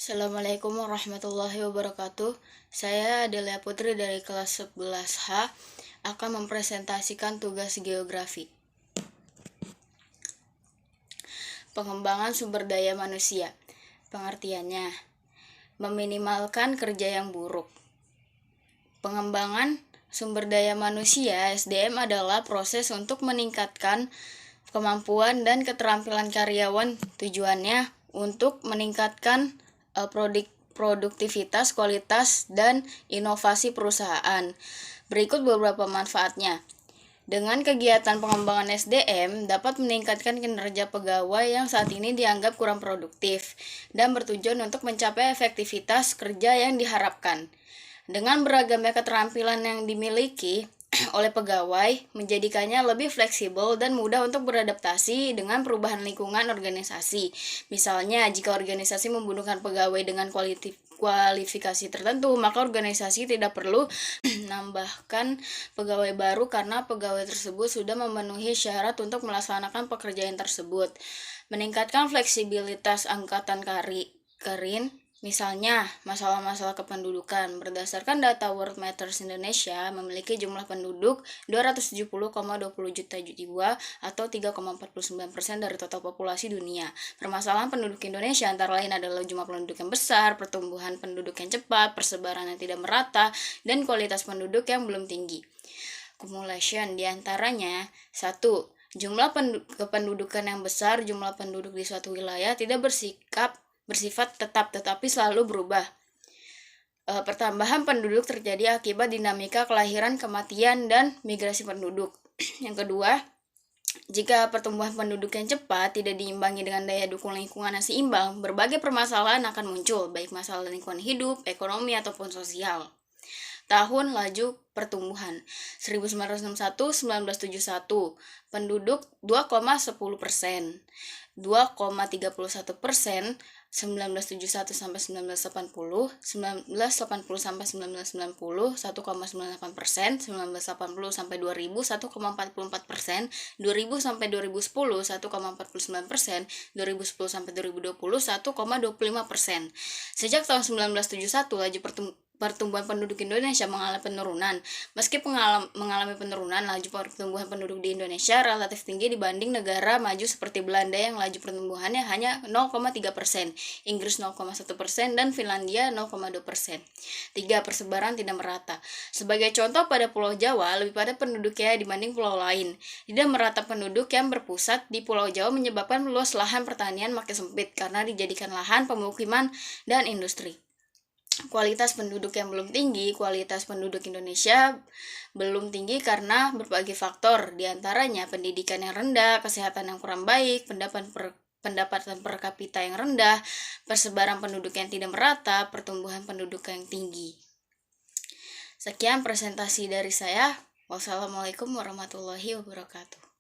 Assalamualaikum warahmatullahi wabarakatuh. Saya Adelia Putri dari kelas 11H akan mempresentasikan tugas geografi. Pengembangan sumber daya manusia. Pengertiannya, meminimalkan kerja yang buruk. Pengembangan sumber daya manusia (SDM) adalah proses untuk meningkatkan kemampuan dan keterampilan karyawan. Tujuannya untuk meningkatkan produktivitas, kualitas, dan inovasi perusahaan. Berikut beberapa manfaatnya. Dengan kegiatan pengembangan SDM dapat meningkatkan kinerja pegawai yang saat ini dianggap kurang produktif dan bertujuan untuk mencapai efektivitas kerja yang diharapkan. Dengan beragamnya keterampilan yang dimiliki oleh pegawai, menjadikannya lebih fleksibel dan mudah untuk beradaptasi dengan perubahan lingkungan organisasi. Misalnya, jika organisasi membutuhkan pegawai dengan kualifikasi tertentu, maka organisasi tidak perlu menambahkan pegawai baru karena pegawai tersebut sudah memenuhi syarat untuk melaksanakan pekerjaan tersebut. Meningkatkan fleksibilitas angkatan karir. Misalnya, masalah-masalah kependudukan. Berdasarkan data World Matters Indonesia, memiliki jumlah penduduk 270,20 juta jiwa atau 3,49% dari total populasi dunia. Permasalahan penduduk Indonesia antara lain adalah jumlah penduduk yang besar, pertumbuhan penduduk yang cepat, persebaran yang tidak merata, dan kualitas penduduk yang belum tinggi. Accumulation diantaranya: 1. Jumlah kependudukan yang besar. Jumlah penduduk di suatu wilayah tidak bersifat tetap tetapi selalu berubah. Pertambahan penduduk terjadi akibat dinamika kelahiran, kematian, dan migrasi penduduk. Yang kedua, jika pertumbuhan penduduk yang cepat tidak diimbangi dengan daya dukung lingkungan yang seimbang, berbagai permasalahan akan muncul, baik masalah lingkungan hidup, ekonomi, ataupun sosial. Tahun laju pertumbuhan 1961-1971, penduduk 2,10%, 2,31%, 1971 sampai 1980, 1980 sampai 1990, 1,98%, 1980 sampai 2000, 1,44%, 2000 sampai 2010, 1,49%, 2010 sampai 2020, 1,25%. Sejak tahun 1971, laju pertumbuhan penduduk Indonesia mengalami penurunan. Meski mengalami penurunan, laju pertumbuhan penduduk di Indonesia relatif tinggi dibanding negara maju seperti Belanda yang laju pertumbuhannya hanya 0,3%, Inggris 0,1%, dan Finlandia 0,2%. 3. Persebaran tidak merata. Sebagai contoh, pada Pulau Jawa lebih padat penduduknya dibanding pulau lain. Tidak merata penduduk yang berpusat di Pulau Jawa menyebabkan luas lahan pertanian makin sempit karena dijadikan lahan pemukiman dan industri. Kualitas penduduk yang belum tinggi. Kualitas penduduk Indonesia belum tinggi karena berbagai faktor, diantaranya pendidikan yang rendah, kesehatan yang kurang baik, pendapatan per kapita yang rendah, persebaran penduduk yang tidak merata, pertumbuhan penduduk yang tinggi. Sekian presentasi dari saya. Wassalamualaikum warahmatullahi wabarakatuh.